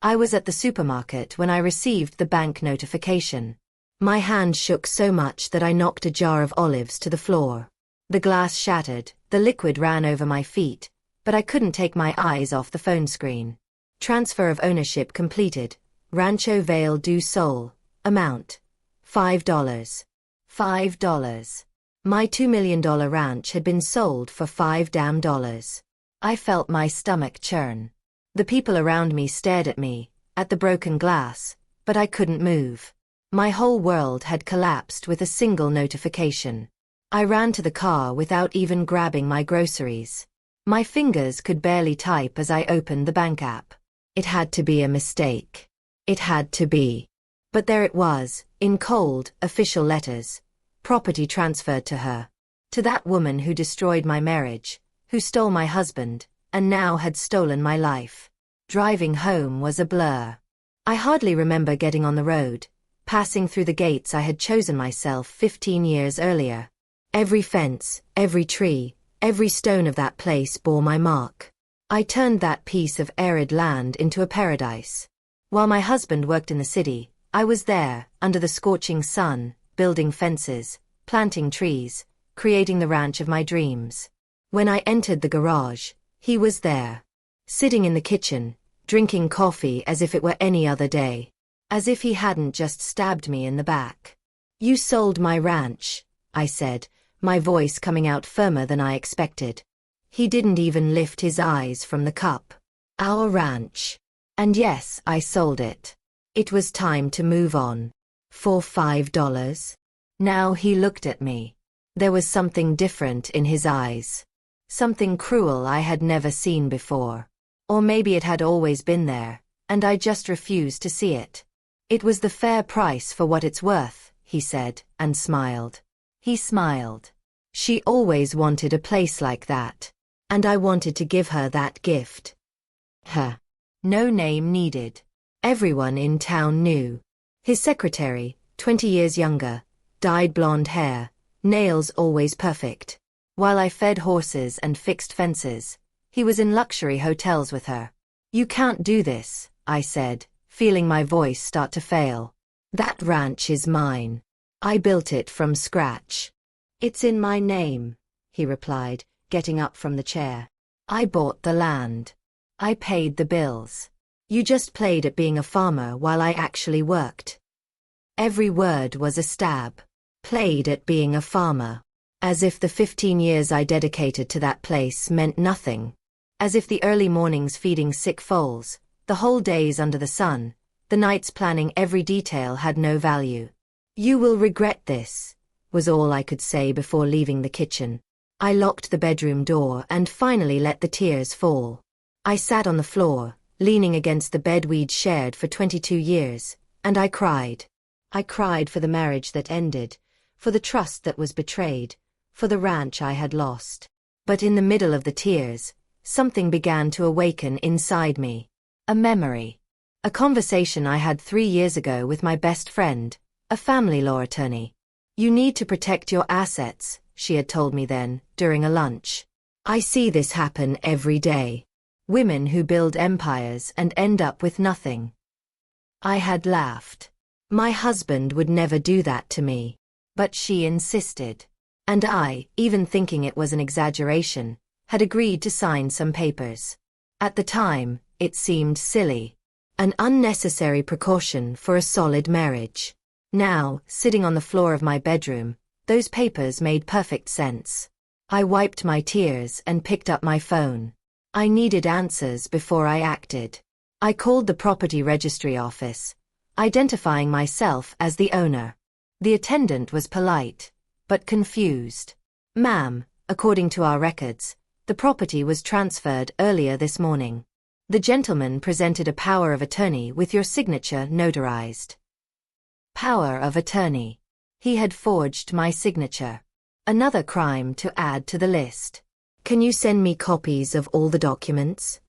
I was at the supermarket when I received the bank notification. My hand shook so much that I knocked a jar of olives to the floor. The glass shattered, the liquid ran over my feet, but I couldn't take my eyes off the phone screen. Transfer of ownership completed. Rancho Vale do Sol. Amount: $5. $5. My $2 million ranch had been sold for $5 damn. I felt my stomach churn. The people around me stared at me, at the broken glass, but I couldn't move. My whole world had collapsed with a single notification. I ran to the car without even grabbing my groceries. My fingers could barely type as I opened the bank app. It had to be a mistake. It had to be. But there it was, in cold, official letters. Property transferred to her. To that woman who destroyed my marriage, who stole my husband, and now had stolen my life. Driving home was a blur. I hardly remember getting on the road, passing through the gates I had chosen myself 15 years earlier. Every fence, every tree, every stone of that place bore my mark. I turned that piece of arid land into a paradise. While my husband worked in the city, I was there, under the scorching sun, building fences, planting trees, creating the ranch of my dreams. When I entered the garage, he was there. Sitting in the kitchen, drinking coffee as if it were any other day. As if he hadn't just stabbed me in the back. "You sold my ranch," I said, my voice coming out firmer than I expected. He didn't even lift his eyes from the cup. "Our ranch. And yes, I sold it. It was time to move on. For $5. Now he looked at me. There was something different in his eyes. Something cruel I had never seen before. Or maybe it had always been there, and I just refused to see it. "It was the fair price for what it's worth," he said, and smiled. He smiled. She always wanted a place like that. And I wanted to give her that gift. Her. No name needed. Everyone in town knew. His secretary, 20 years younger, dyed blonde hair, nails always perfect. While I fed horses and fixed fences, he was in luxury hotels with her. "You can't do this," I said, feeling my voice start to fail. "That ranch is mine. I built it from scratch." "It's in my name," he replied, getting up from the chair. "I bought the land. I paid the bills. You just played at being a farmer while I actually worked." Every word was a stab. Played at being a farmer. As if the 15 years I dedicated to that place meant nothing. As if the early mornings feeding sick foals, the whole days under the sun, the nights planning every detail had no value. "You will regret this," was all I could say before leaving the kitchen. I locked the bedroom door and finally let the tears fall. I sat on the floor, leaning against the bed we'd shared for 22 years, and I cried. I cried for the marriage that ended, for the trust that was betrayed, for the ranch I had lost. But in the middle of the tears, something began to awaken inside me. A memory. A conversation I had 3 years ago with my best friend, a family law attorney. "You need to protect your assets," she had told me then, during a lunch. "I see this happen every day. Women who build empires and end up with nothing." I had laughed. My husband would never do that to me. But she insisted. And I, even thinking it was an exaggeration, had agreed to sign some papers. At the time, it seemed silly. An unnecessary precaution for a solid marriage. Now, sitting on the floor of my bedroom, those papers made perfect sense. I wiped my tears and picked up my phone. I needed answers before I acted. I called the property registry office, identifying myself as the owner. The attendant was polite, but confused. "Ma'am, according to our records, the property was transferred earlier this morning. The gentleman presented a power of attorney with your signature notarized." Power of attorney. He had forged my signature. Another crime to add to the list. "Can you send me copies of all the documents?"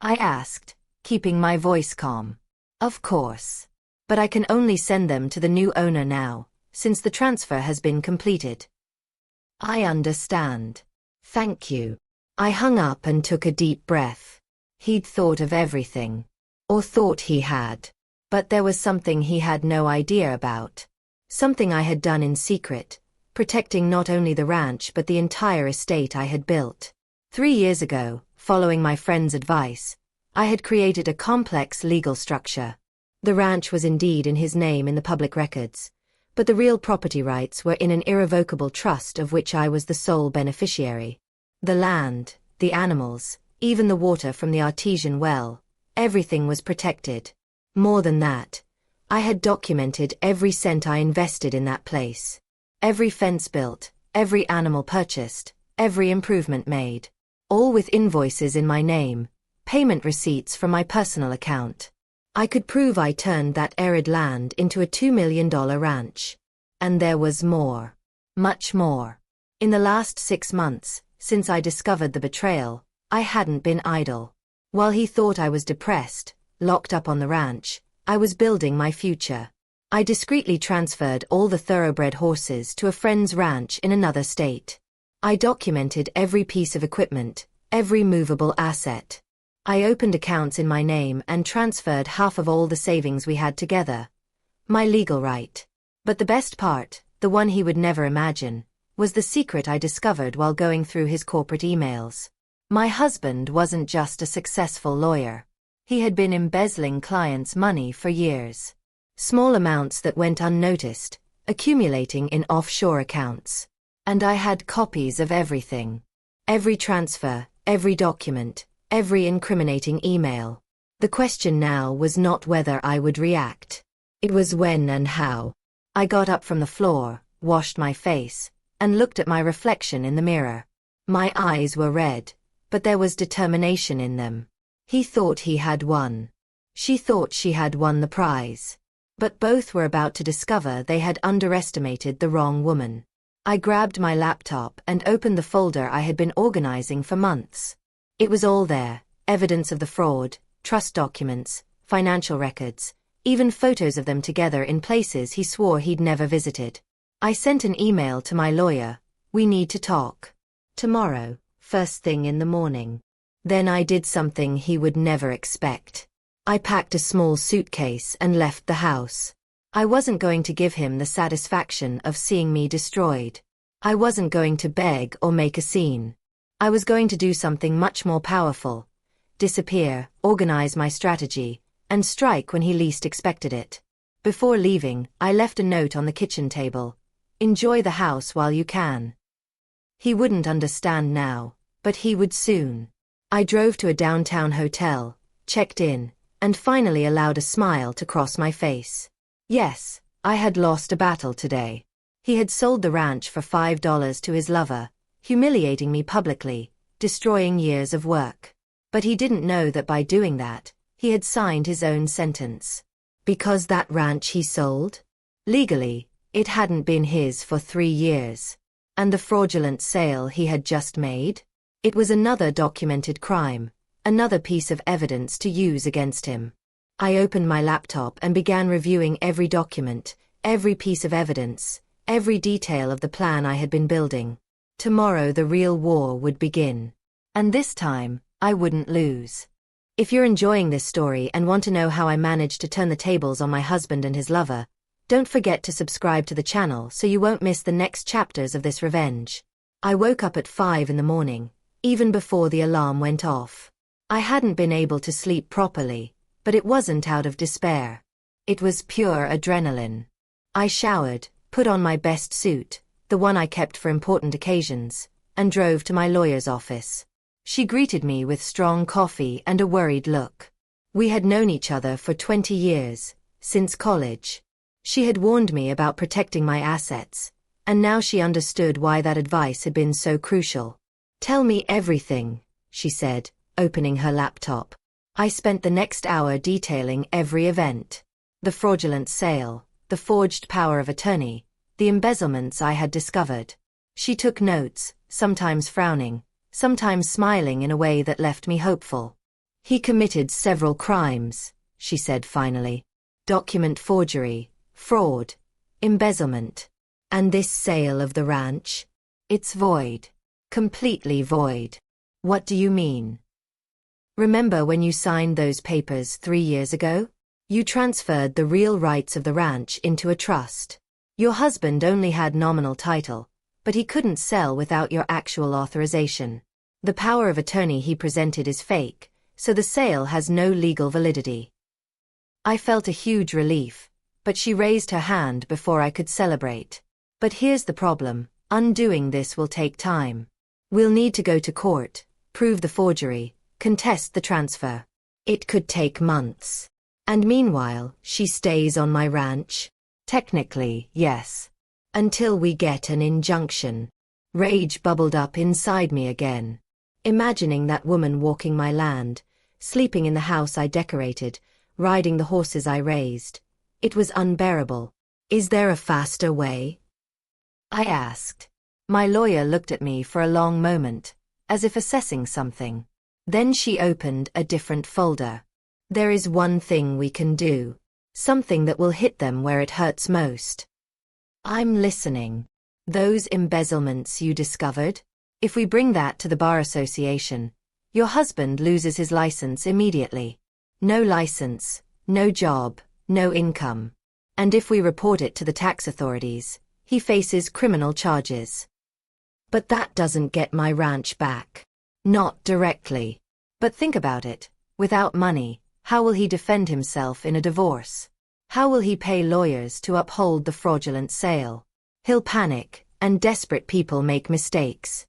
I asked, keeping my voice calm. "Of course. But I can only send them to the new owner now, since the transfer has been completed." "I understand. Thank you." I hung up and took a deep breath. He'd thought of everything. Or thought he had. But there was something he had no idea about. Something I had done in secret, protecting not only the ranch but the entire estate I had built. 3 years ago, following my friend's advice, I had created a complex legal structure. The ranch was indeed in his name in the public records, but the real property rights were in an irrevocable trust of which I was the sole beneficiary. The land, the animals, even the water from the artesian well, everything was protected. More than that, I had documented every cent I invested in that place. Every fence built, every animal purchased, every improvement made. All with invoices in my name, payment receipts from my personal account. I could prove I turned that arid land into a $2 million ranch. And there was more. Much more. In the last 6 months, since I discovered the betrayal, I hadn't been idle. While he thought I was depressed, locked up on the ranch, I was building my future. I discreetly transferred all the thoroughbred horses to a friend's ranch in another state. I documented every piece of equipment, every movable asset. I opened accounts in my name and transferred half of all the savings we had together. My legal right. But the best part, the one he would never imagine, was the secret I discovered while going through his corporate emails. My husband wasn't just a successful lawyer. He had been embezzling clients' money for years. Small amounts that went unnoticed, accumulating in offshore accounts. And I had copies of everything. Every transfer, every document, every incriminating email. The question now was not whether I would react. It was when and how. I got up from the floor, washed my face, and looked at my reflection in the mirror. My eyes were red, but there was determination in them. He thought he had won. She thought she had won the prize. But both were about to discover they had underestimated the wrong woman. I grabbed my laptop and opened the folder I had been organizing for months. It was all there, evidence of the fraud, trust documents, financial records, even photos of them together in places he swore he'd never visited. I sent an email to my lawyer, "We need to talk. Tomorrow, first thing in the morning." Then I did something he would never expect. I packed a small suitcase and left the house. I wasn't going to give him the satisfaction of seeing me destroyed. I wasn't going to beg or make a scene. I was going to do something much more powerful. Disappear, organize my strategy, and strike when he least expected it. Before leaving, I left a note on the kitchen table. "Enjoy the house while you can." He wouldn't understand now, but he would soon. I drove to a downtown hotel, checked in, and finally allowed a smile to cross my face. Yes, I had lost a battle today. He had sold the ranch for $5 to his lover, humiliating me publicly, destroying years of work. But he didn't know that by doing that, he had signed his own sentence. Because that ranch he sold? Legally, it hadn't been his for 3 years. And the fraudulent sale he had just made? It was another documented crime, another piece of evidence to use against him. I opened my laptop and began reviewing every document, every piece of evidence, every detail of the plan I had been building. Tomorrow the real war would begin. And this time, I wouldn't lose. If you're enjoying this story and want to know how I managed to turn the tables on my husband and his lover, don't forget to subscribe to the channel so you won't miss the next chapters of this revenge. I woke up at 5 in the morning, even before the alarm went off. I hadn't been able to sleep properly, but it wasn't out of despair. It was pure adrenaline. I showered, put on my best suit, the one I kept for important occasions, and drove to my lawyer's office. She greeted me with strong coffee and a worried look. We had known each other for 20 years, since college. She had warned me about protecting my assets, and now she understood why that advice had been so crucial. "Tell me everything," she said, opening her laptop. I spent the next hour detailing every event. The fraudulent sale, the forged power of attorney, the embezzlements I had discovered. She took notes, sometimes frowning, sometimes smiling in a way that left me hopeful. "He committed several crimes," she said finally. "Document forgery, fraud, embezzlement. And this sale of the ranch? It's void. Completely void." "What do you mean?" Remember when you signed those papers 3 years ago? You transferred the real rights of the ranch into a trust. Your husband only had nominal title, but he couldn't sell without your actual authorization. The power of attorney he presented is fake, so the sale has no legal validity. I felt a huge relief, but she raised her hand before I could celebrate. But here's the problem, undoing this will take time. We'll need to go to court, prove the forgery, contest the transfer. It could take months. And meanwhile, she stays on my ranch? Technically, yes. Until we get an injunction. Rage bubbled up inside me again. Imagining that woman walking my land, sleeping in the house I decorated, riding the horses I raised. It was unbearable. Is there a faster way? I asked. My lawyer looked at me for a long moment, as if assessing something. Then she opened a different folder. There is one thing we can do. Something that will hit them where it hurts most. I'm listening. Those embezzlements you discovered? If we bring that to the Bar Association, your husband loses his license immediately. No license, no job, no income. And if we report it to the tax authorities, he faces criminal charges. But that doesn't get my ranch back. Not directly. But think about it. Without money, how will he defend himself in a divorce? How will he pay lawyers to uphold the fraudulent sale? He'll panic, and desperate people make mistakes.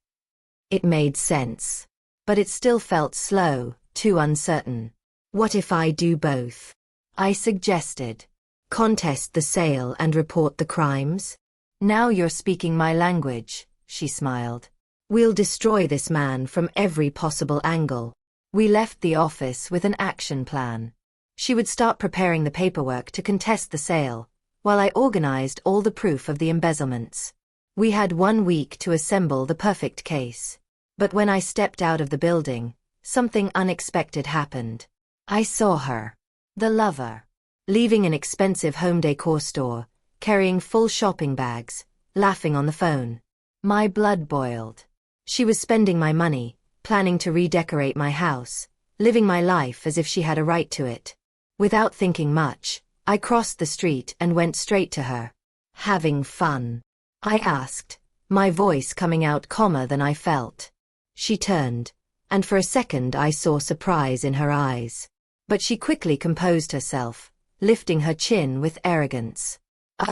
It made sense. But it still felt slow, too uncertain. What if I do both? I suggested. Contest the sale and report the crimes? Now you're speaking my language, she smiled. We'll destroy this man from every possible angle. We left the office with an action plan. She would start preparing the paperwork to contest the sale, while I organized all the proof of the embezzlements. We had 1 week to assemble the perfect case. But when I stepped out of the building, something unexpected happened. I saw her. The lover. Leaving an expensive home decor store, carrying full shopping bags, laughing on the phone. My blood boiled. She was spending my money, planning to redecorate my house, living my life as if she had a right to it. Without thinking much, I crossed the street and went straight to her. Having fun? I asked, my voice coming out calmer than I felt. She turned, and for a second I saw surprise in her eyes. But she quickly composed herself, lifting her chin with arrogance.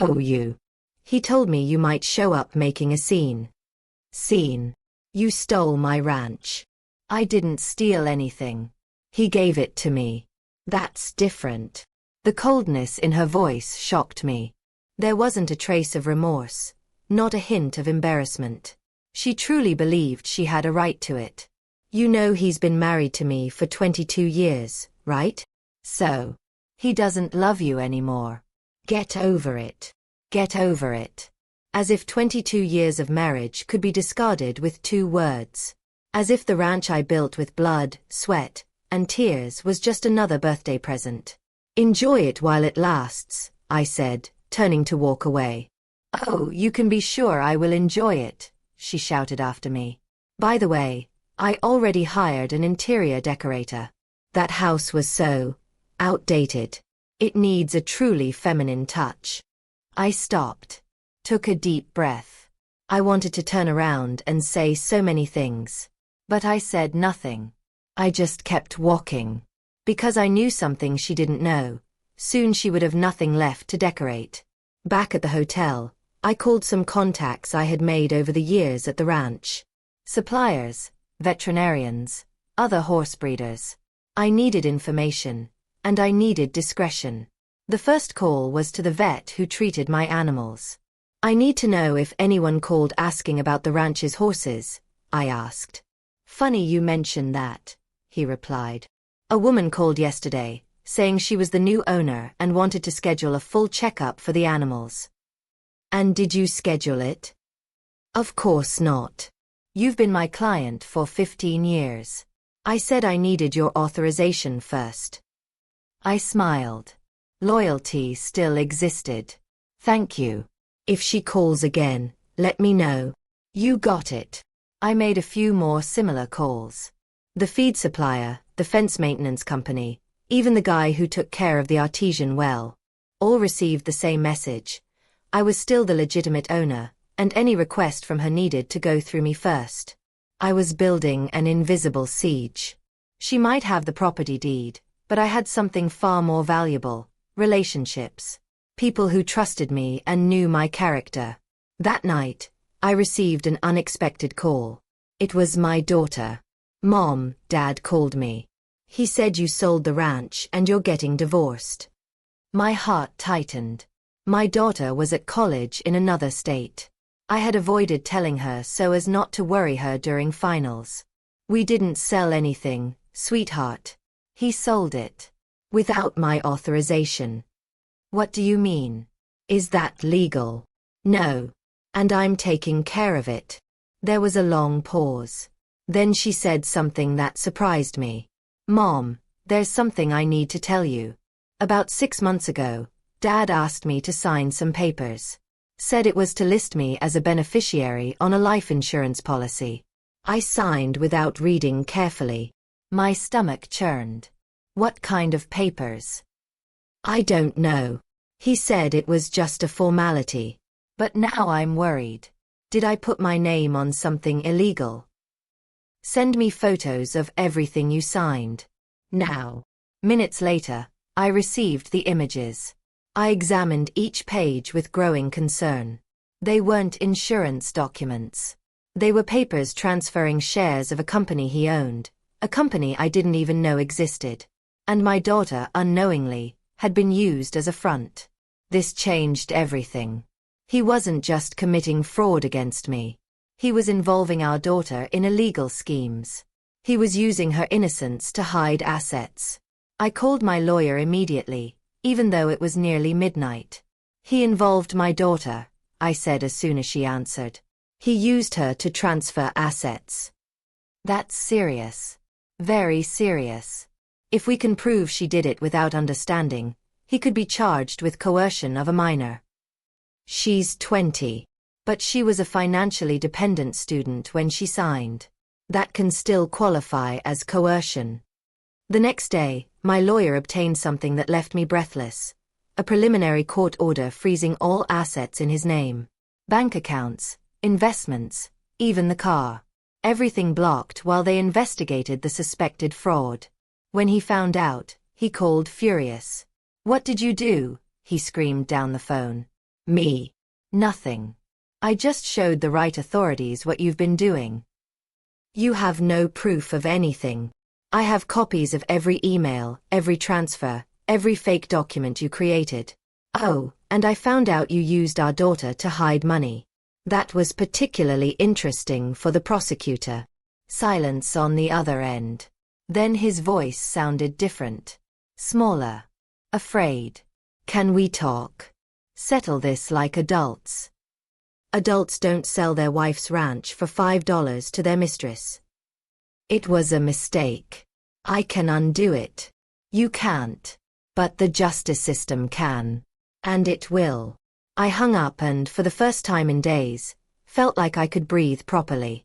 Oh, you. He told me you might show up making a scene. Scene? You stole my ranch. I didn't steal anything. He gave it to me. That's different. The coldness in her voice shocked me. There wasn't a trace of remorse, not a hint of embarrassment. She truly believed she had a right to it. You know he's been married to me for 22 years, right? So, he doesn't love you anymore. Get over it. Get over it. As if 22 years of marriage could be discarded with 2 words. As if the ranch I built with blood, sweat, and tears was just another birthday present. Enjoy it while it lasts, I said, turning to walk away. Oh, you can be sure I will enjoy it, she shouted after me. By the way, I already hired an interior decorator. That house was so outdated. It needs a truly feminine touch. I stopped, took a deep breath. I wanted to turn around and say so many things. But I said nothing. I just kept walking. Because I knew something she didn't know. Soon she would have nothing left to decorate. Back at the hotel, I called some contacts I had made over the years at the ranch. Suppliers, veterinarians, other horse breeders. I needed information, and I needed discretion. The first call was to the vet who treated my animals. I need to know if anyone called asking about the ranch's horses, I asked. Funny you mention that, he replied. A woman called yesterday, saying she was the new owner and wanted to schedule a full checkup for the animals. And did you schedule it? Of course not. You've been my client for 15 years. I said I needed your authorization first. I smiled. Loyalty still existed. Thank you. If she calls again, let me know. You got it. I made a few more similar calls. The feed supplier, the fence maintenance company, even the guy who took care of the artesian well. All received the same message. I was still the legitimate owner, and any request from her needed to go through me first. I was building an invisible siege. She might have the property deed, but I had something far more valuable: relationships. People who trusted me and knew my character. That night, I received an unexpected call. It was my daughter. "Mom," Dad called me. "He said you sold the ranch and you're getting divorced." My heart tightened. My daughter was at college in another state. I had avoided telling her so as not to worry her during finals. "We didn't sell anything, sweetheart. He sold it. Without my authorization." "What do you mean? Is that legal?" "No. And I'm taking care of it." There was a long pause. Then she said something that surprised me. "Mom, there's something I need to tell you. About 6 months ago, Dad asked me to sign some papers. Said it was to list me as a beneficiary on a life insurance policy. I signed without reading carefully. My stomach churned. What kind of papers?" "I don't know. He said it was just a formality. But now I'm worried. Did I put my name on something illegal?" "Send me photos of everything you signed. Now." Minutes later, I received the images. I examined each page with growing concern. They weren't insurance documents. They were papers transferring shares of a company he owned, a company I didn't even know existed. And my daughter, unknowingly, had been used as a front. This changed everything. He wasn't just committing fraud against me. He was involving our daughter in illegal schemes. He was using her innocence to hide assets. I called my lawyer immediately, even though it was nearly midnight. "He involved my daughter," I said as soon as she answered. "He used her to transfer assets." "That's serious. Very serious. If we can prove she did it without understanding, he could be charged with coercion of a minor." "She's 20. But she was a financially dependent student when she signed. That can still qualify as coercion." The next day, my lawyer obtained something that left me breathless. A preliminary court order freezing all assets in his name. Bank accounts, investments, even the car. Everything blocked while they investigated the suspected fraud. When he found out, he called furious. "What did you do?" he screamed down the phone. "Me. Nothing. I just showed the right authorities what you've been doing." "You have no proof of anything. I have copies of every email, every transfer, every fake document you created. Oh, and I found out you used our daughter to hide money." That was particularly interesting for the prosecutor. Silence on the other end. Then his voice sounded different. Smaller. Afraid. "Can we talk? Settle this like adults." Adults don't sell their wife's ranch for $5 to their mistress. It was a mistake. I can undo it. You can't. But the justice system can. And it will. I hung up and, for the first time in days, felt like I could breathe properly.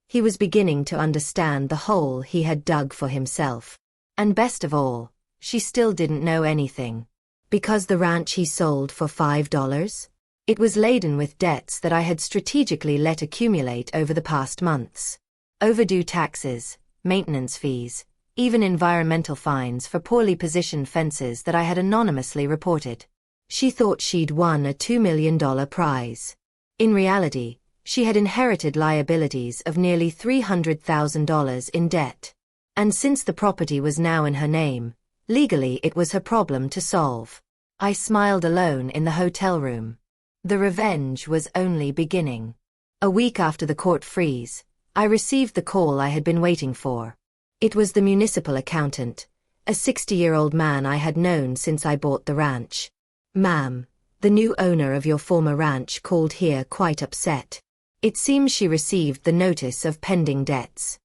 He was beginning to understand the hole he had dug for himself. And best of all, she still didn't know anything. Because the ranch he sold for $5? It was laden with debts that I had strategically let accumulate over the past months. Overdue taxes, maintenance fees, even environmental fines for poorly positioned fences that I had anonymously reported. She thought she'd won a $2 million prize. In reality, she had inherited liabilities of nearly $300,000 in debt. And since the property was now in her name, legally it was her problem to solve. I smiled alone in the hotel room. The revenge was only beginning. A week after the court freeze, I received the call I had been waiting for. It was the municipal accountant, a 60-year-old man I had known since I bought the ranch. "Ma'am, the new owner of your former ranch called here quite upset. It seems she received the notice of pending debts."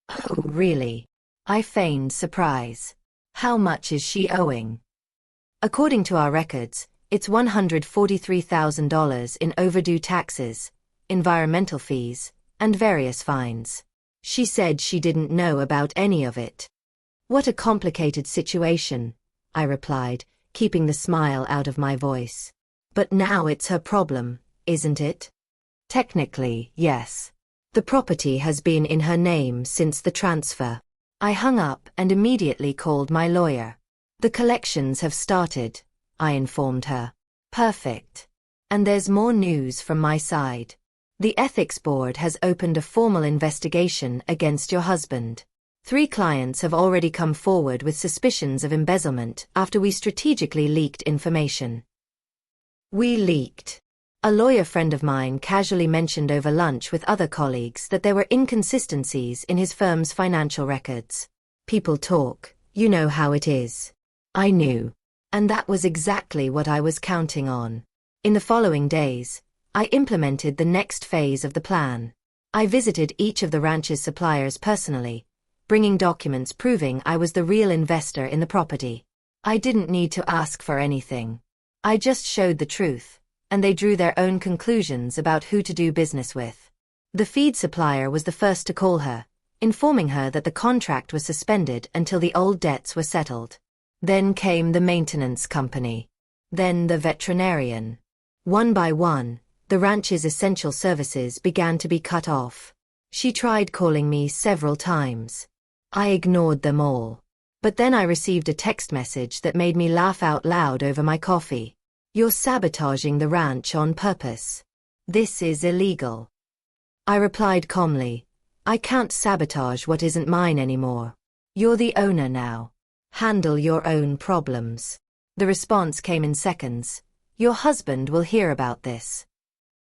"Oh, really?" I feigned surprise. "How much is she owing?" "According to our records, it's $143,000 in overdue taxes, environmental fees, and various fines. She said she didn't know about any of it." What a complicated situation, I replied, keeping the smile out of my voice. But now it's her problem, isn't it? Technically, yes. The property has been in her name since the transfer. I hung up and immediately called my lawyer. The collections have started, I informed her. Perfect. And there's more news from my side. The ethics board has opened a formal investigation against your husband. 3 clients have already come forward with suspicions of embezzlement after we strategically leaked information. We leaked. A lawyer friend of mine casually mentioned over lunch with other colleagues that there were inconsistencies in his firm's financial records. People talk, you know how it is. I knew. And that was exactly what I was counting on. In the following days, I implemented the next phase of the plan. I visited each of the ranch's suppliers personally, bringing documents proving I was the real investor in the property. I didn't need to ask for anything. I just showed the truth, and they drew their own conclusions about who to do business with. The feed supplier was the first to call her, informing her that the contract was suspended until the old debts were settled. Then came the maintenance company. Then the veterinarian. One by one, the ranch's essential services began to be cut off. She tried calling me several times. I ignored them all. But then I received a text message that made me laugh out loud over my coffee. You're sabotaging the ranch on purpose. This is illegal. I replied calmly, I can't sabotage what isn't mine anymore. You're the owner now. Handle your own problems. The response came in seconds. Your husband will hear about this.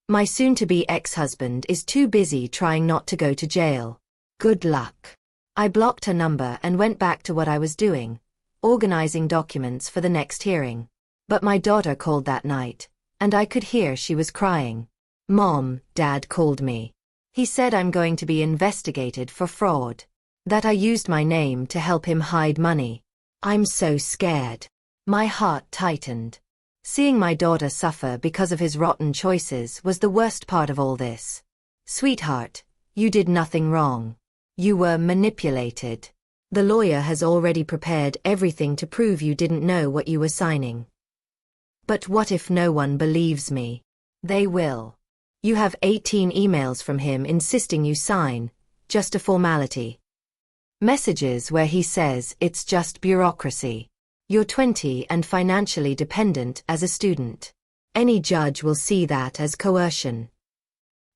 My soon-to-be ex-husband is too busy trying not to go to jail. Good luck. I blocked her number and went back to what I was doing, organizing documents for the next hearing. But my daughter called that night, and I could hear she was crying. Mom, Dad called me. He said I'm going to be investigated for fraud. That I used my name to help him hide money. I'm so scared. My heart tightened. Seeing my daughter suffer because of his rotten choices was the worst part of all this. Sweetheart, you did nothing wrong. You were manipulated. The lawyer has already prepared everything to prove you didn't know what you were signing. But what if no one believes me? They will. You have 18 emails from him insisting you sign, just a formality. Messages where he says it's just bureaucracy. You're 20 and financially dependent as a student. Any judge will see that as coercion.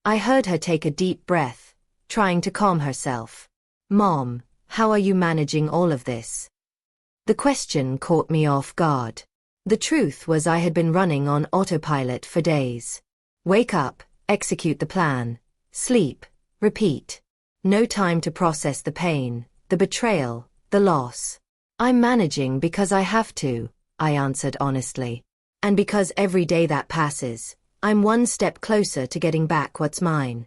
I heard her take a deep breath, trying to calm herself. Mom, how are you managing all of this? The question caught me off guard. The truth was I had been running on autopilot for days. Wake up, execute the plan, sleep, repeat. No time to process the pain, the betrayal, the loss. I'm managing because I have to, I answered honestly. And because every day that passes, I'm one step closer to getting back what's mine.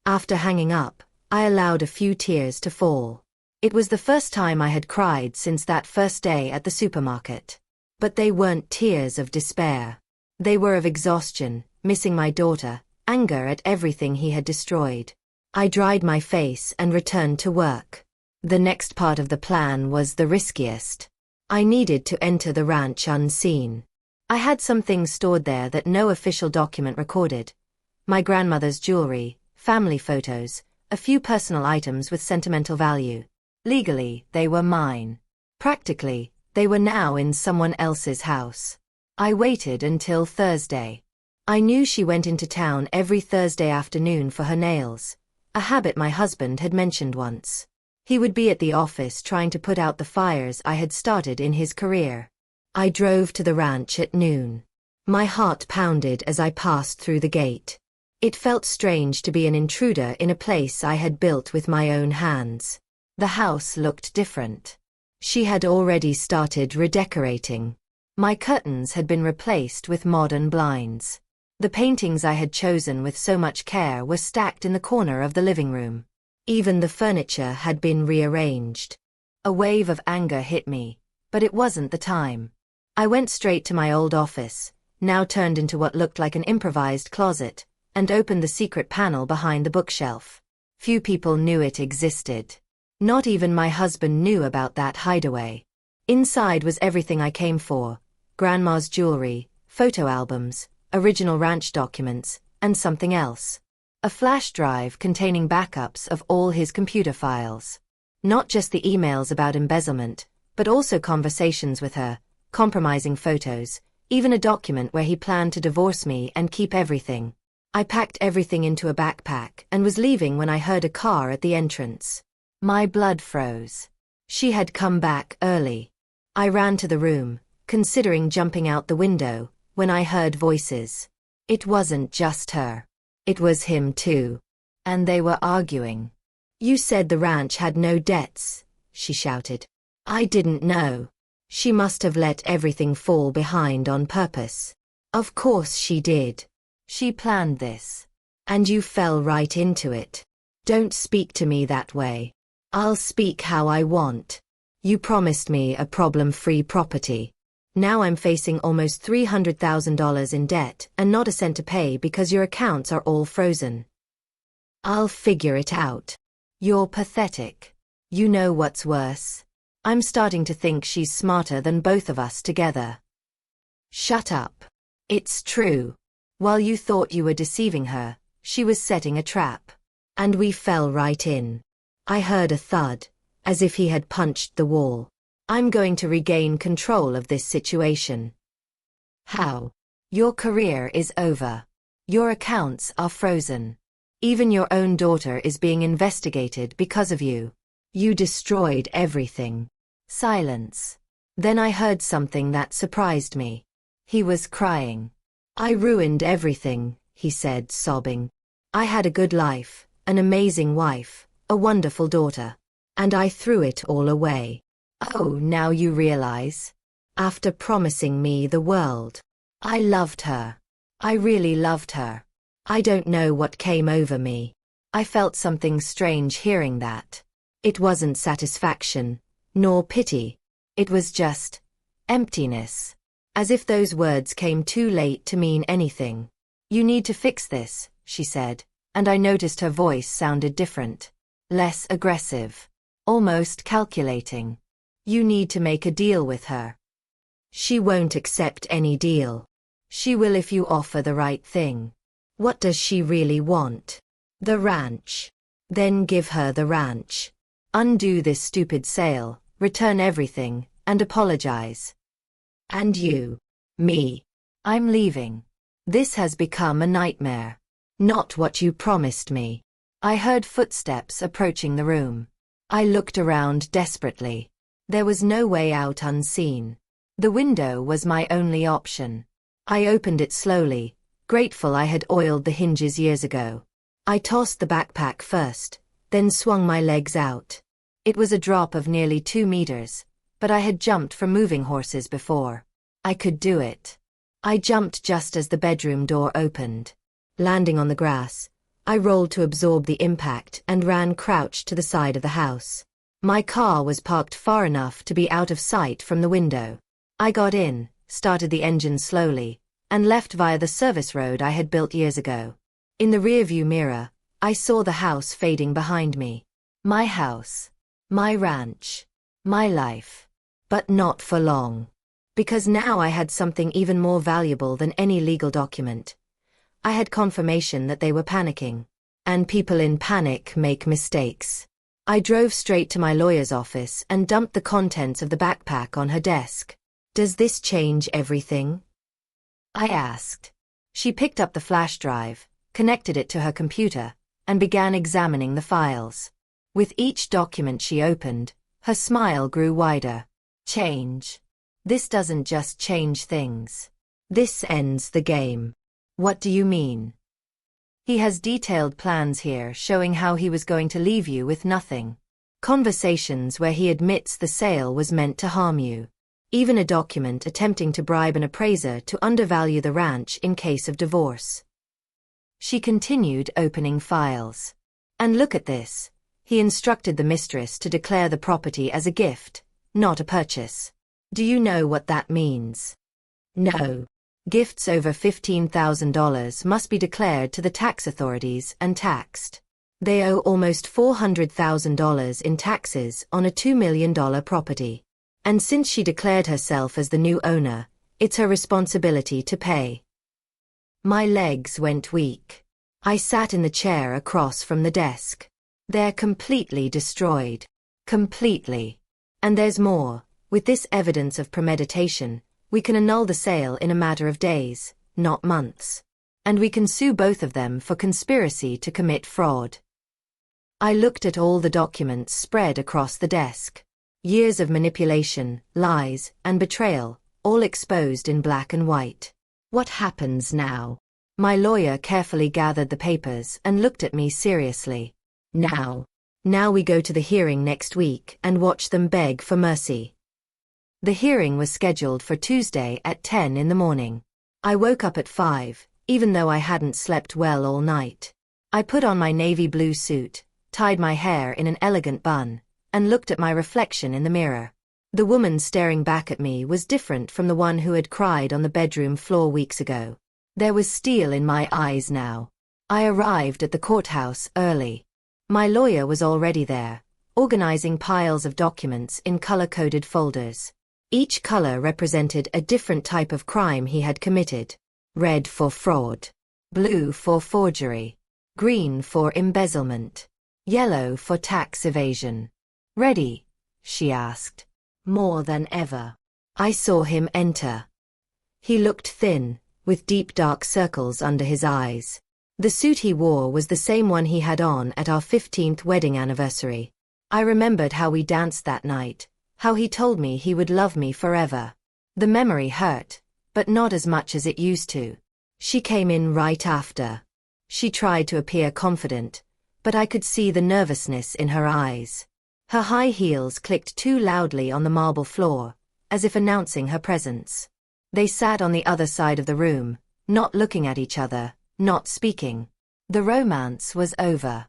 After hanging up, I allowed a few tears to fall. It was the first time I had cried since that first day at the supermarket. But they weren't tears of despair. They were of exhaustion, missing my daughter, anger at everything he had destroyed. I dried my face and returned to work. The next part of the plan was the riskiest. I needed to enter the ranch unseen. I had some things stored there that no official document recorded. My grandmother's jewelry, family photos, a few personal items with sentimental value. Legally, they were mine. Practically, they were now in someone else's house. I waited until Thursday. I knew she went into town every Thursday afternoon for her nails, a habit my husband had mentioned once. He would be at the office trying to put out the fires I had started in his career. I drove to the ranch at noon. My heart pounded as I passed through the gate. It felt strange to be an intruder in a place I had built with my own hands. The house looked different. She had already started redecorating. My curtains had been replaced with modern blinds. The paintings I had chosen with so much care were stacked in the corner of the living room. Even the furniture had been rearranged. A wave of anger hit me, but it wasn't the time. I went straight to my old office, now turned into what looked like an improvised closet, and opened the secret panel behind the bookshelf. Few people knew it existed. Not even my husband knew about that hideaway. Inside was everything I came for: Grandma's jewelry, photo albums, original ranch documents, and something else. A flash drive containing backups of all his computer files. Not just the emails about embezzlement, but also conversations with her, compromising photos, even a document where he planned to divorce me and keep everything. I packed everything into a backpack and was leaving when I heard a car at the entrance. My blood froze. She had come back early. I ran to the room, considering jumping out the window, when I heard voices. It wasn't just her. It was him too. And they were arguing. "You said the ranch had no debts," she shouted. "I didn't know." She must have let everything fall behind on purpose. Of course she did. She planned this. And you fell right into it. Don't speak to me that way. I'll speak how I want. You promised me a problem-free property. Now I'm facing almost $300,000 in debt and not a cent to pay because your accounts are all frozen. I'll figure it out. You're pathetic. You know what's worse? I'm starting to think she's smarter than both of us together. Shut up. It's true. While you thought you were deceiving her, she was setting a trap. And we fell right in. I heard a thud, as if he had punched the wall. I'm going to regain control of this situation. How? Your career is over. Your accounts are frozen. Even your own daughter is being investigated because of you. You destroyed everything. Silence. Then I heard something that surprised me. He was crying. I ruined everything, he said, sobbing. I had a good life, an amazing wife, a wonderful daughter. And I threw it all away. Oh, now you realize? After promising me the world. I loved her. I really loved her. I don't know what came over me. I felt something strange hearing that. It wasn't satisfaction, nor pity. It was just emptiness. As if those words came too late to mean anything. You need to fix this, she said, and I noticed her voice sounded different. Less aggressive. Almost calculating. You need to make a deal with her. She won't accept any deal. She will if you offer the right thing. What does she really want? The ranch. Then give her the ranch. Undo this stupid sale, return everything, and apologize. And you. Me. I'm leaving. This has become a nightmare. Not what you promised me. I heard footsteps approaching the room. I looked around desperately. There was no way out unseen. The window was my only option. I opened it slowly, grateful I had oiled the hinges years ago. I tossed the backpack first, then swung my legs out. It was a drop of nearly 2 meters, but I had jumped from moving horses before. I could do it. I jumped just as the bedroom door opened. Landing on the grass, I rolled to absorb the impact and ran crouched to the side of the house. My car was parked far enough to be out of sight from the window. I got in, started the engine slowly, and left via the service road I had built years ago. In the rearview mirror, I saw the house fading behind me. My house. My ranch. My life. But not for long. Because now I had something even more valuable than any legal document. I had confirmation that they were panicking. And people in panic make mistakes. I drove straight to my lawyer's office and dumped the contents of the backpack on her desk. Does this change everything? I asked. She picked up the flash drive, connected it to her computer, and began examining the files. With each document she opened, her smile grew wider. Change. This doesn't just change things. This ends the game. What do you mean? He has detailed plans here showing how he was going to leave you with nothing. Conversations where he admits the sale was meant to harm you. Even a document attempting to bribe an appraiser to undervalue the ranch in case of divorce. She continued opening files. And look at this. He instructed the mistress to declare the property as a gift, not a purchase. Do you know what that means? No. Gifts over $15,000 must be declared to the tax authorities and taxed. They owe almost $400,000 in taxes on a $2 million property. And since she declared herself as the new owner, it's her responsibility to pay. My legs went weak. I sat in the chair across from the desk. They're completely destroyed. Completely. And there's more. With this evidence of premeditation, we can annul the sale in a matter of days, not months. And we can sue both of them for conspiracy to commit fraud. I looked at all the documents spread across the desk. Years of manipulation, lies, and betrayal, all exposed in black and white. What happens now? My lawyer carefully gathered the papers and looked at me seriously. Now we go to the hearing next week and watch them beg for mercy. The hearing was scheduled for Tuesday at 10 in the morning. I woke up at 5, even though I hadn't slept well all night. I put on my navy blue suit, tied my hair in an elegant bun, and looked at my reflection in the mirror. The woman staring back at me was different from the one who had cried on the bedroom floor weeks ago. There was steel in my eyes now. I arrived at the courthouse early. My lawyer was already there, organizing piles of documents in color-coded folders. Each color represented a different type of crime he had committed. Red for fraud, blue for forgery, green for embezzlement, yellow for tax evasion. Ready? She asked. More than ever. I saw him enter. He looked thin, with deep dark circles under his eyes. The suit he wore was the same one he had on at our 15th wedding anniversary. I remembered how we danced that night, how he told me he would love me forever. The memory hurt, but not as much as it used to. She came in right after. She tried to appear confident, but I could see the nervousness in her eyes. Her high heels clicked too loudly on the marble floor, as if announcing her presence. They sat on the other side of the room, not looking at each other, not speaking. The romance was over.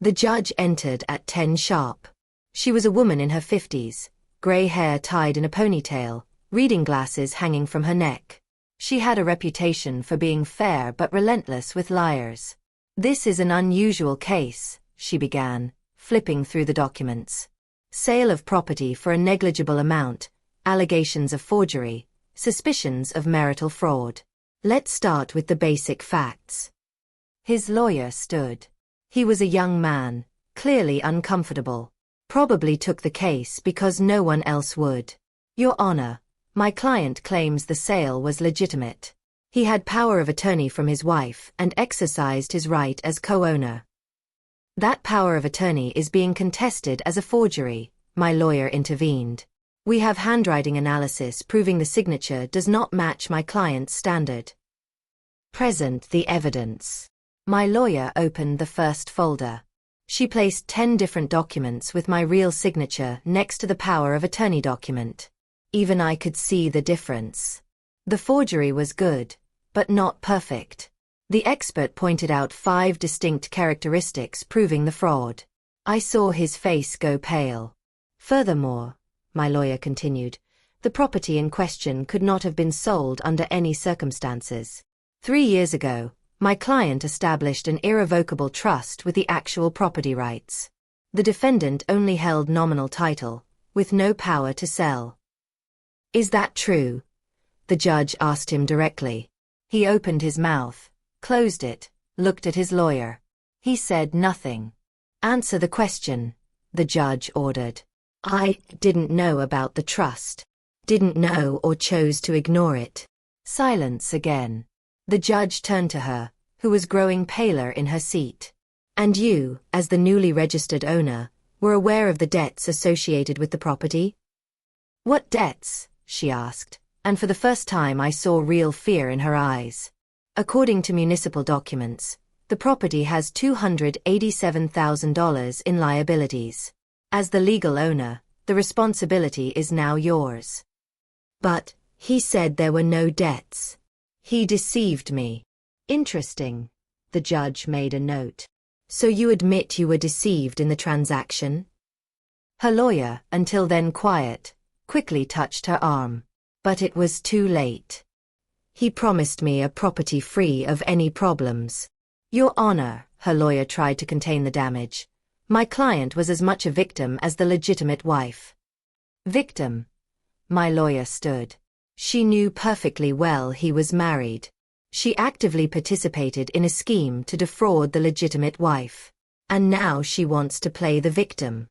The judge entered at 10 sharp. She was a woman in her 50s, gray hair tied in a ponytail, reading glasses hanging from her neck. She had a reputation for being fair but relentless with liars. This is an unusual case, she began, flipping through the documents. Sale of property for a negligible amount, allegations of forgery, suspicions of marital fraud. Let's start with the basic facts. His lawyer stood. He was a young man, clearly uncomfortable. Probably took the case because no one else would. Your Honor, my client claims the sale was legitimate. He had power of attorney from his wife and exercised his right as co-owner. That power of attorney is being contested as a forgery, my lawyer intervened. We have handwriting analysis proving the signature does not match my client's standard. Present the evidence. My lawyer opened the first folder. She placed 10 different documents with my real signature next to the power of attorney document. Even I could see the difference. The forgery was good, but not perfect. The expert pointed out 5 distinct characteristics proving the fraud. I saw his face go pale. Furthermore, my lawyer continued, the property in question could not have been sold under any circumstances. 3 years ago, my client established an irrevocable trust with the actual property rights. The defendant only held nominal title, with no power to sell. Is that true? The judge asked him directly. He opened his mouth, closed it, looked at his lawyer. He said nothing. Answer the question, the judge ordered. I didn't know about the trust. Didn't know or chose to ignore it. Silence again. The judge turned to her, who was growing paler in her seat. And you, as the newly registered owner, were aware of the debts associated with the property? What debts? She asked, and for the first time I saw real fear in her eyes. According to municipal documents, the property has $287,000 in liabilities. As the legal owner, the responsibility is now yours. But, he said there were no debts. He deceived me. Interesting. The judge made a note. So you admit you were deceived in the transaction? Her lawyer, until then quiet, quickly touched her arm. But it was too late. He promised me a property free of any problems. Your Honor, Her lawyer tried to contain the damage. My client was as much a victim as the legitimate wife. Victim? My lawyer stood. She knew perfectly well he was married. She actively participated in a scheme to defraud the legitimate wife. And now she wants to play the victim.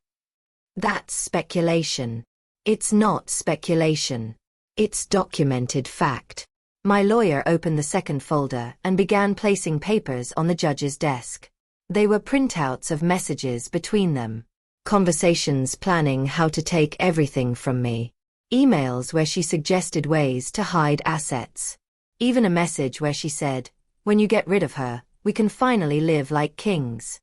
That's speculation. It's not speculation. It's documented fact. My lawyer opened the second folder and began placing papers on the judge's desk. They were printouts of messages between them. Conversations planning how to take everything from me. Emails where she suggested ways to hide assets. Even a message where she said, "When you get rid of her, we can finally live like kings."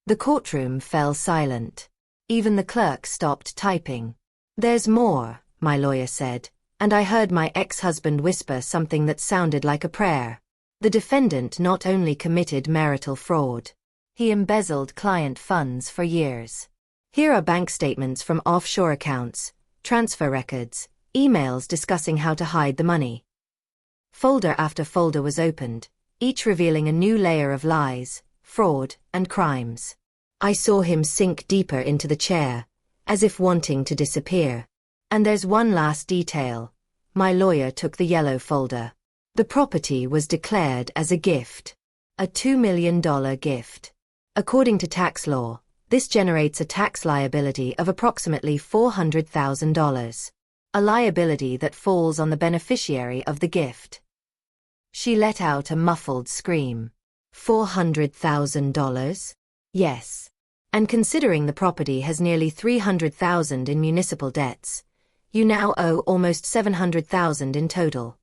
The courtroom fell silent. Even the clerk stopped typing. "There's more," my lawyer said, and I heard my ex-husband whisper something that sounded like a prayer. The defendant not only committed marital fraud, he embezzled client funds for years. Here are bank statements from offshore accounts, transfer records, emails discussing how to hide the money. Folder after folder was opened, each revealing a new layer of lies, fraud, and crimes. I saw him sink deeper into the chair, as if wanting to disappear. And there's one last detail. My lawyer took the yellow folder. The property was declared as a gift. A $2 million gift. According to tax law, this generates a tax liability of approximately $400,000. A liability that falls on the beneficiary of the gift. She let out a muffled scream. $400,000? Yes. And considering the property has nearly $300,000 in municipal debts, you now owe almost $700,000 in total.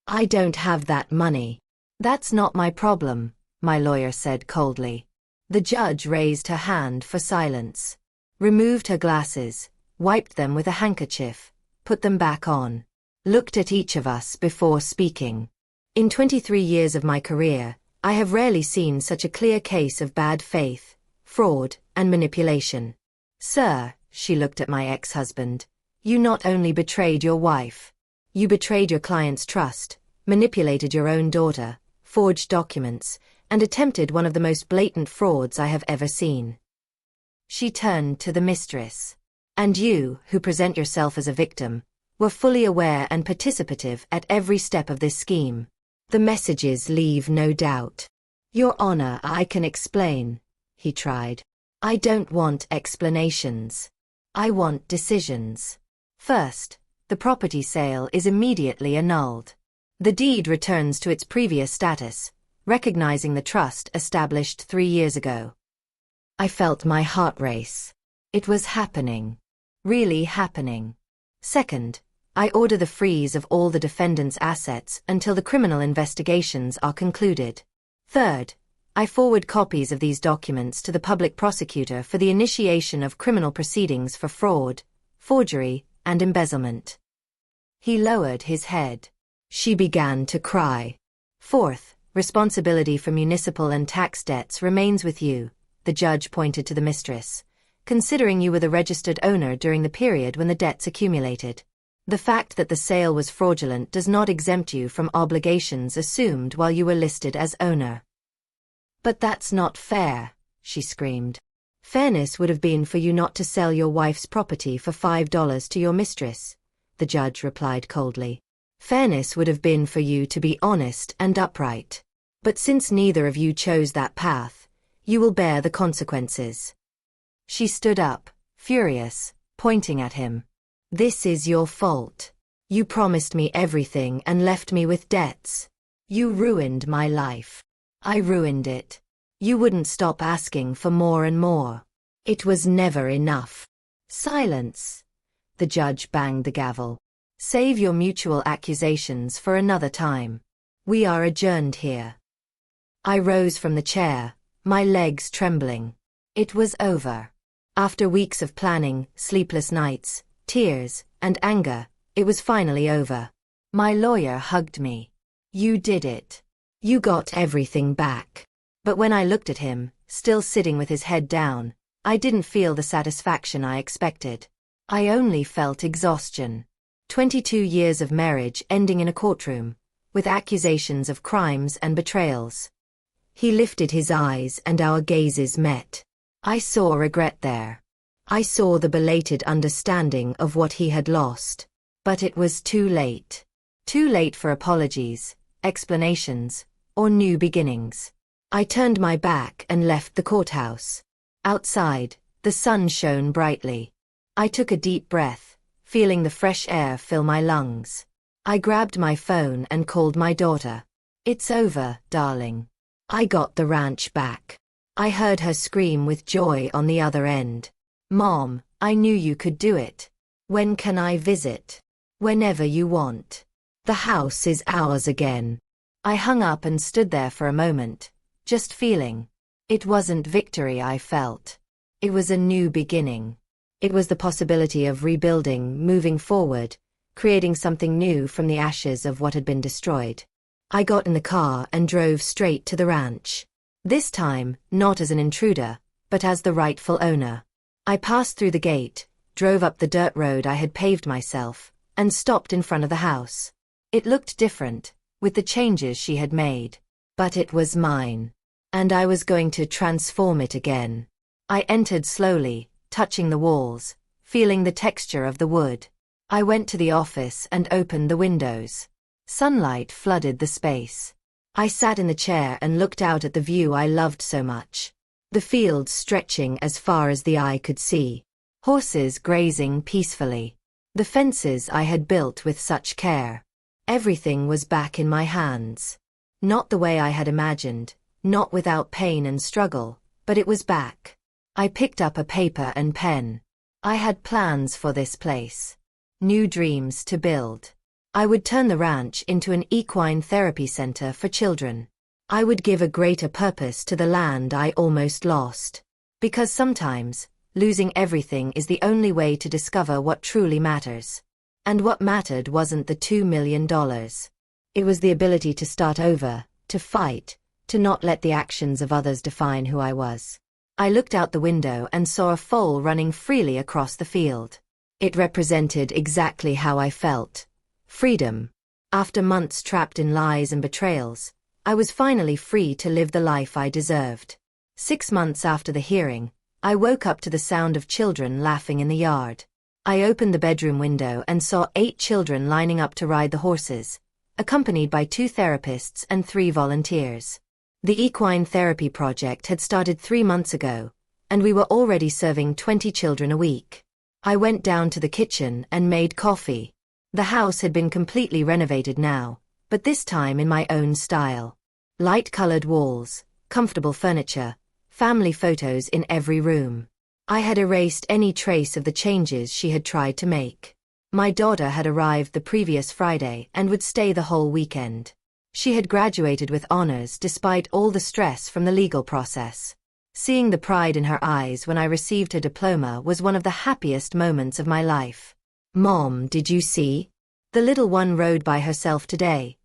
I don't have that money. That's not my problem, my lawyer said coldly. The judge raised her hand for silence, removed her glasses, wiped them with a handkerchief, put them back on, looked at each of us before speaking. In 23 years of my career, I have rarely seen such a clear case of bad faith, fraud, and manipulation. Sir, she looked at my ex-husband, you not only betrayed your wife, you betrayed your client's trust, manipulated your own daughter, forged documents, and attempted one of the most blatant frauds I have ever seen. She turned to the mistress. And you, who present yourself as a victim, were fully aware and participative at every step of this scheme. The messages leave no doubt. Your Honor, I can explain, he tried. I don't want explanations. I want decisions. First, the property sale is immediately annulled. The deed returns to its previous status, recognizing the trust established 3 years ago. I felt my heart race. It was happening. Really happening. Second, I order the freeze of all the defendant's assets until the criminal investigations are concluded. Third, I forward copies of these documents to the public prosecutor for the initiation of criminal proceedings for fraud, forgery, and embezzlement. He lowered his head. She began to cry. Fourth, responsibility for municipal and tax debts remains with you, the judge pointed to the mistress, considering you were the registered owner during the period when the debts accumulated. The fact that the sale was fraudulent does not exempt you from obligations assumed while you were listed as owner. But that's not fair, she screamed. Fairness would have been for you not to sell your wife's property for $5 to your mistress, the judge replied coldly. Fairness would have been for you to be honest and upright. But since neither of you chose that path, you will bear the consequences. She stood up, furious, pointing at him. This is your fault. You promised me everything and left me with debts. You ruined my life. I ruined it. You wouldn't stop asking for more and more. It was never enough. Silence. The judge banged the gavel. Save your mutual accusations for another time. We are adjourned here. I rose from the chair, my legs trembling. It was over. After weeks of planning, sleepless nights, tears, and anger, it was finally over. My lawyer hugged me. You did it. You got everything back. But when I looked at him, still sitting with his head down, I didn't feel the satisfaction I expected. I only felt exhaustion. 22 years of marriage ending in a courtroom, with accusations of crimes and betrayals. He lifted his eyes and our gazes met. I saw regret there. I saw the belated understanding of what he had lost. But it was too late. Too late for apologies, explanations, or new beginnings. I turned my back and left the courthouse. Outside, the sun shone brightly. I took a deep breath, feeling the fresh air fill my lungs. I grabbed my phone and called my daughter. "It's over, darling. I got the ranch back." I heard her scream with joy on the other end. "Mom, I knew you could do it. When can I visit?" "Whenever you want. The house is ours again." I hung up and stood there for a moment, just feeling. It wasn't victory I felt. It was a new beginning. It was the possibility of rebuilding, moving forward, creating something new from the ashes of what had been destroyed. I got in the car and drove straight to the ranch. This time, not as an intruder, but as the rightful owner. I passed through the gate, drove up the dirt road I had paved myself, and stopped in front of the house. It looked different, with the changes she had made. But it was mine. And I was going to transform it again. I entered slowly, touching the walls, feeling the texture of the wood. I went to the office and opened the windows. Sunlight flooded the space. I sat in the chair and looked out at the view I loved so much. The fields stretching as far as the eye could see. Horses grazing peacefully. The fences I had built with such care. Everything was back in my hands. Not the way I had imagined, not without pain and struggle, but it was back. I picked up a paper and pen. I had plans for this place. New dreams to build. I would turn the ranch into an equine therapy center for children. I would give a greater purpose to the land I almost lost. Because sometimes, losing everything is the only way to discover what truly matters. And what mattered wasn't the $2 million. It was the ability to start over, to fight, to not let the actions of others define who I was. I looked out the window and saw a foal running freely across the field. It represented exactly how I felt. Freedom. After months trapped in lies and betrayals, I was finally free to live the life I deserved. 6 months after the hearing, I woke up to the sound of children laughing in the yard. I opened the bedroom window and saw 8 children lining up to ride the horses, accompanied by 2 therapists and 3 volunteers. The equine therapy project had started 3 months ago, and we were already serving 20 children a week. I went down to the kitchen and made coffee. The house had been completely renovated now, but this time in my own style. Light-colored walls, comfortable furniture, family photos in every room. I had erased any trace of the changes she had tried to make. My daughter had arrived the previous Friday and would stay the whole weekend. She had graduated with honors despite all the stress from the legal process. Seeing the pride in her eyes when I received her diploma was one of the happiest moments of my life. "Mom, did you see? The little one rode by herself today,"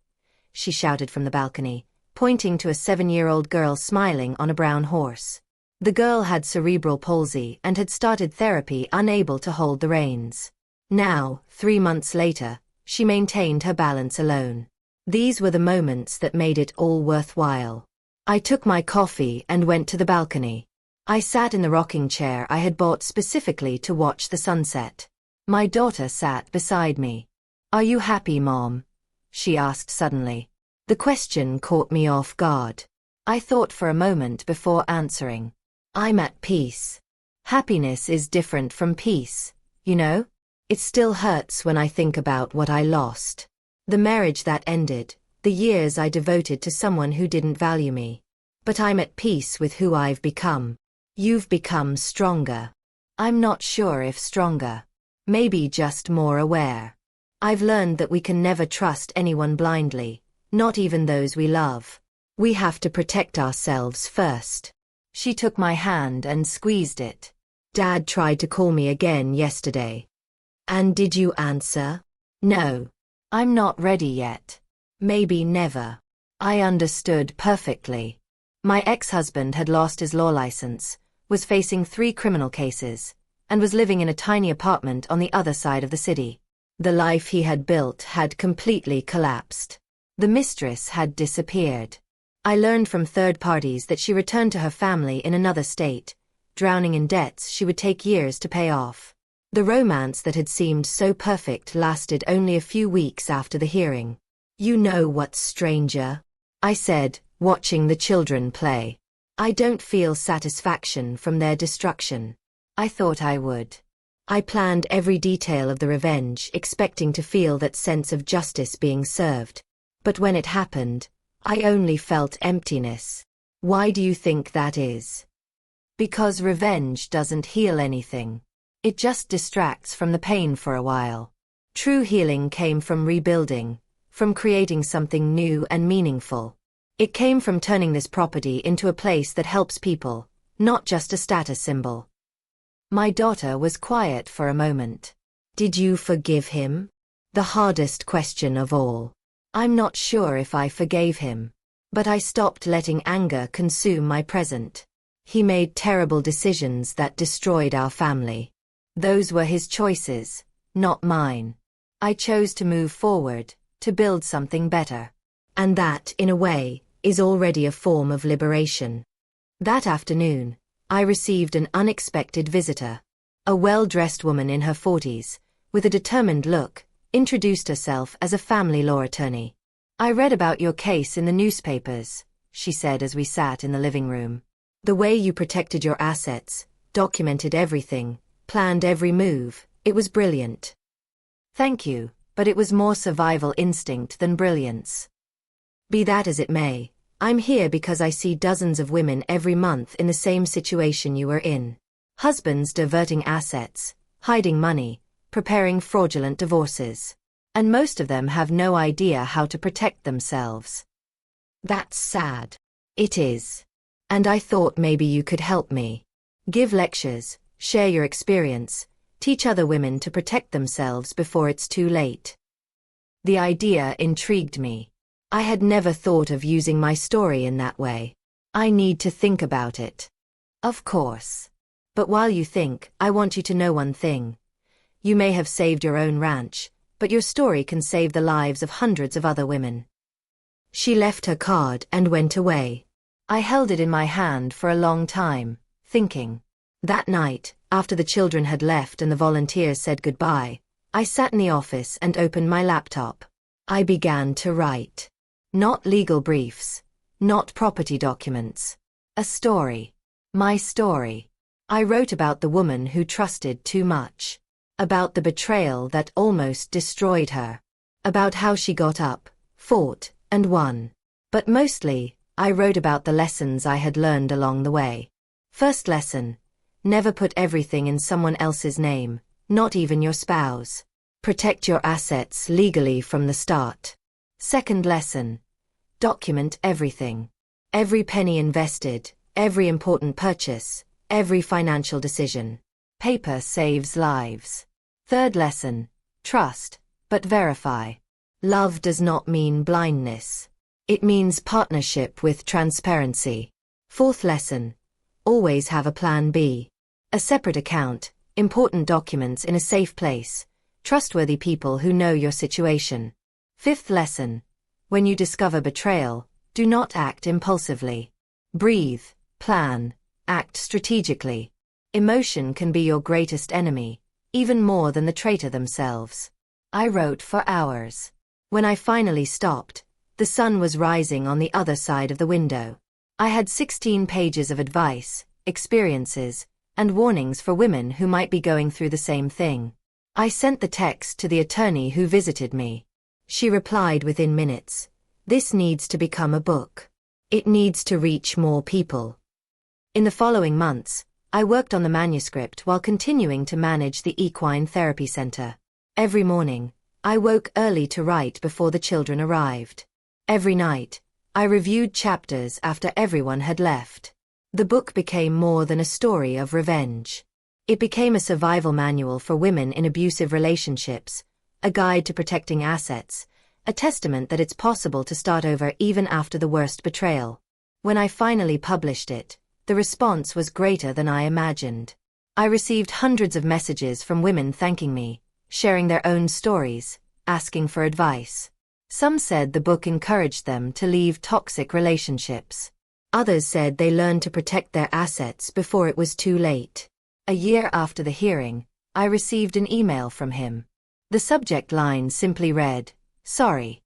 she shouted from the balcony, pointing to a 7-year-old girl smiling on a brown horse. The girl had cerebral palsy and had started therapy unable to hold the reins. Now, 3 months later, she maintained her balance alone. These were the moments that made it all worthwhile. I took my coffee and went to the balcony. I sat in the rocking chair I had bought specifically to watch the sunset. My daughter sat beside me. "Are you happy, Mom?" she asked suddenly. The question caught me off guard. I thought for a moment before answering. "I'm at peace. Happiness is different from peace, you know? It still hurts when I think about what I lost. The marriage that ended, the years I devoted to someone who didn't value me. But I'm at peace with who I've become. You've become stronger. I'm not sure if stronger. Maybe just more aware. I've learned that we can never trust anyone blindly, not even those we love. We have to protect ourselves first." She took my hand and squeezed it. "Dad tried to call me again yesterday." "And did you answer?" "No. I'm not ready yet. Maybe never." I understood perfectly. My ex-husband had lost his law license, was facing 3 criminal cases, and was living in a tiny apartment on the other side of the city. The life he had built had completely collapsed. The mistress had disappeared. I learned from third parties that she returned to her family in another state, drowning in debts she would take years to pay off. The romance that had seemed so perfect lasted only a few weeks after the hearing. "You know what's stranger?" I said, watching the children play. "I don't feel satisfaction from their destruction. I thought I would. I planned every detail of the revenge, expecting to feel that sense of justice being served. But when it happened, I only felt emptiness. Why do you think that is?" "Because revenge doesn't heal anything. It just distracts from the pain for a while. True healing came from rebuilding, from creating something new and meaningful. It came from turning this property into a place that helps people, not just a status symbol." My daughter was quiet for a moment. "Did you forgive him?" The hardest question of all. I'm not sure if I forgave him. But I stopped letting anger consume my present. He made terrible decisions that destroyed our family. Those were his choices, not mine. I chose to move forward, to build something better. And that, in a way, is already a form of liberation. That afternoon, I received an unexpected visitor. A well-dressed woman in her 40s, with a determined look, introduced herself as a family law attorney. "I read about your case in the newspapers," she said as we sat in the living room. "The way you protected your assets, documented everything, planned every move, it was brilliant." "Thank you, but it was more survival instinct than brilliance." "Be that as it may, I'm here because I see dozens of women every month in the same situation you were in. Husbands diverting assets, hiding money, preparing fraudulent divorces. And most of them have no idea how to protect themselves." "That's sad." "It is. And I thought maybe you could help me. Give lectures, share your experience, teach other women to protect themselves before it's too late." The idea intrigued me. I had never thought of using my story in that way. "I need to think about it." "Of course. But while you think, I want you to know one thing. You may have saved your own ranch, but your story can save the lives of hundreds of other women." She left her card and went away. I held it in my hand for a long time, thinking. That night, after the children had left and the volunteers said goodbye, I sat in the office and opened my laptop. I began to write. Not legal briefs. Not property documents. A story. My story. I wrote about the woman who trusted too much. About the betrayal that almost destroyed her. About how she got up, fought, and won. But mostly, I wrote about the lessons I had learned along the way. First lesson: never put everything in someone else's name, not even your spouse. Protect your assets legally from the start. Second lesson: document everything. Every penny invested, every important purchase, every financial decision. Paper saves lives. Third lesson: trust, but verify. Love does not mean blindness. It means partnership with transparency. Fourth lesson: always have a plan B. A separate account, important documents in a safe place, trustworthy people who know your situation. Fifth lesson: when you discover betrayal, do not act impulsively. Breathe, plan, act strategically. Emotion can be your greatest enemy, even more than the traitor themselves. I wrote for hours. When I finally stopped, the sun was rising on the other side of the window. I had 16 pages of advice, experiences, and warnings for women who might be going through the same thing. I sent the text to the attorney who visited me. She replied within minutes. "This needs to become a book. It needs to reach more people." In the following months, I worked on the manuscript while continuing to manage the equine therapy center. Every morning, I woke early to write before the children arrived. Every night, I reviewed chapters after everyone had left. The book became more than a story of revenge. It became a survival manual for women in abusive relationships, a guide to protecting assets, a testament that it's possible to start over even after the worst betrayal. When I finally published it, the response was greater than I imagined. I received hundreds of messages from women thanking me, sharing their own stories, asking for advice. Some said the book encouraged them to leave toxic relationships. Others said they learned to protect their assets before it was too late. A year after the hearing, I received an email from him. The subject line simply read, "Sorry."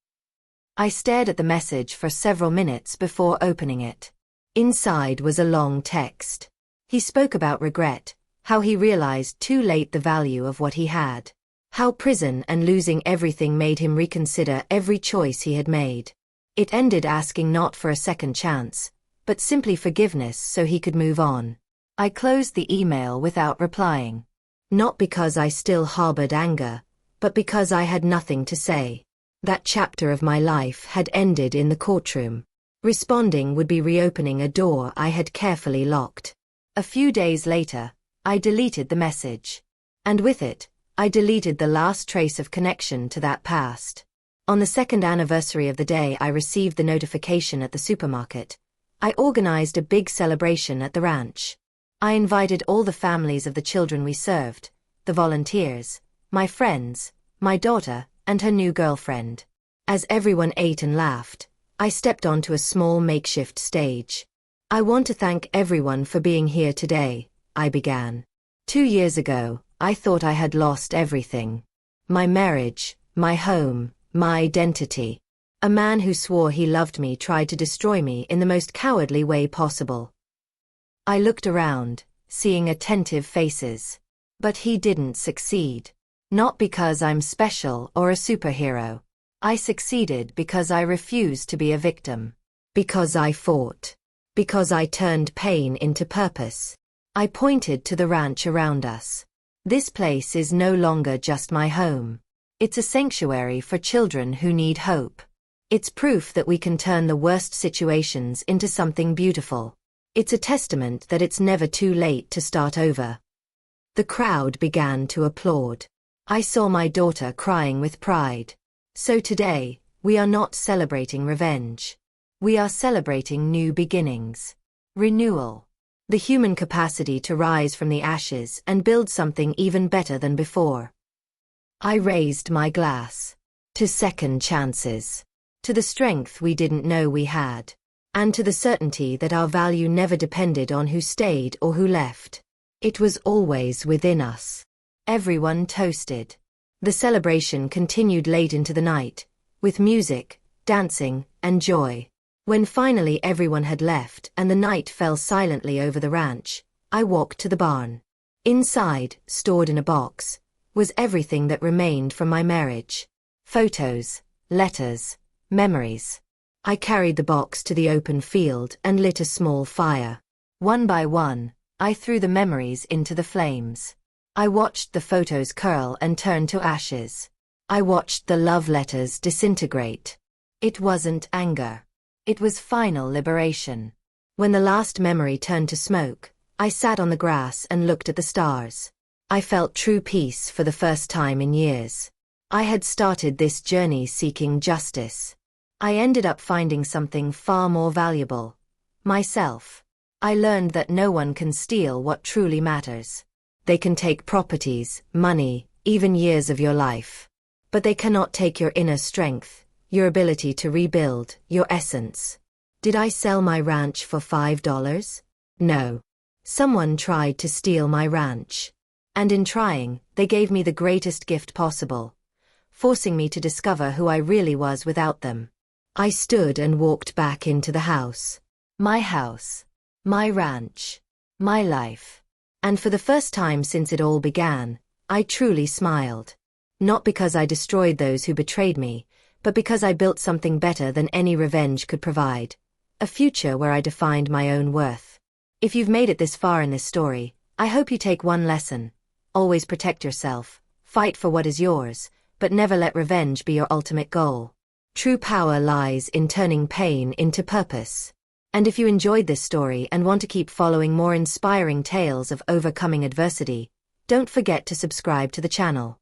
I stared at the message for several minutes before opening it. Inside was a long text. He spoke about regret, how he realized too late the value of what he had. How prison and losing everything made him reconsider every choice he had made. It ended asking not for a second chance, but simply forgiveness so he could move on. I closed the email without replying. Not because I still harbored anger, but because I had nothing to say. That chapter of my life had ended in the courtroom. Responding would be reopening a door I had carefully locked. A few days later, I deleted the message. And with it, I deleted the last trace of connection to that past. On the second anniversary of the day I received the notification at the supermarket, I organized a big celebration at the ranch. I invited all the families of the children we served, the volunteers, my friends, my daughter, and her new girlfriend. As everyone ate and laughed, I stepped onto a small makeshift stage. "I want to thank everyone for being here today," I began. 2 years ago, I thought I had lost everything. My marriage, my home, my identity. A man who swore he loved me tried to destroy me in the most cowardly way possible. I looked around, seeing attentive faces. But he didn't succeed. Not because I'm special or a superhero. I succeeded because I refused to be a victim. Because I fought. Because I turned pain into purpose. I pointed to the ranch around us. This place is no longer just my home. It's a sanctuary for children who need hope. It's proof that we can turn the worst situations into something beautiful. It's a testament that it's never too late to start over. The crowd began to applaud. I saw my daughter crying with pride. So today, we are not celebrating revenge. We are celebrating new beginnings. Renewal. The human capacity to rise from the ashes and build something even better than before. I raised my glass. To second chances. To the strength we didn't know we had. And to the certainty that our value never depended on who stayed or who left. It was always within us. Everyone toasted. The celebration continued late into the night, with music, dancing, and joy. When finally everyone had left and the night fell silently over the ranch, I walked to the barn. Inside, stored in a box, was everything that remained from my marriage. Photos, letters, memories. I carried the box to the open field and lit a small fire. One by one, I threw the memories into the flames. I watched the photos curl and turn to ashes. I watched the love letters disintegrate. It wasn't anger. It was final liberation. When the last memory turned to smoke, I sat on the grass and looked at the stars. I felt true peace for the first time in years. I had started this journey seeking justice. I ended up finding something far more valuable. Myself. I learned that no one can steal what truly matters. They can take properties, money, even years of your life. But they cannot take your inner strength, your ability to rebuild, your essence. Did I sell my ranch for $5? No. Someone tried to steal my ranch. And in trying, they gave me the greatest gift possible, forcing me to discover who I really was without them. I stood and walked back into the house. My house. My ranch. My life. And for the first time since it all began, I truly smiled. Not because I destroyed those who betrayed me, but because I built something better than any revenge could provide. A future where I defined my own worth. If you've made it this far in this story, I hope you take one lesson. Always protect yourself, fight for what is yours, but never let revenge be your ultimate goal. True power lies in turning pain into purpose. And if you enjoyed this story and want to keep following more inspiring tales of overcoming adversity, don't forget to subscribe to the channel.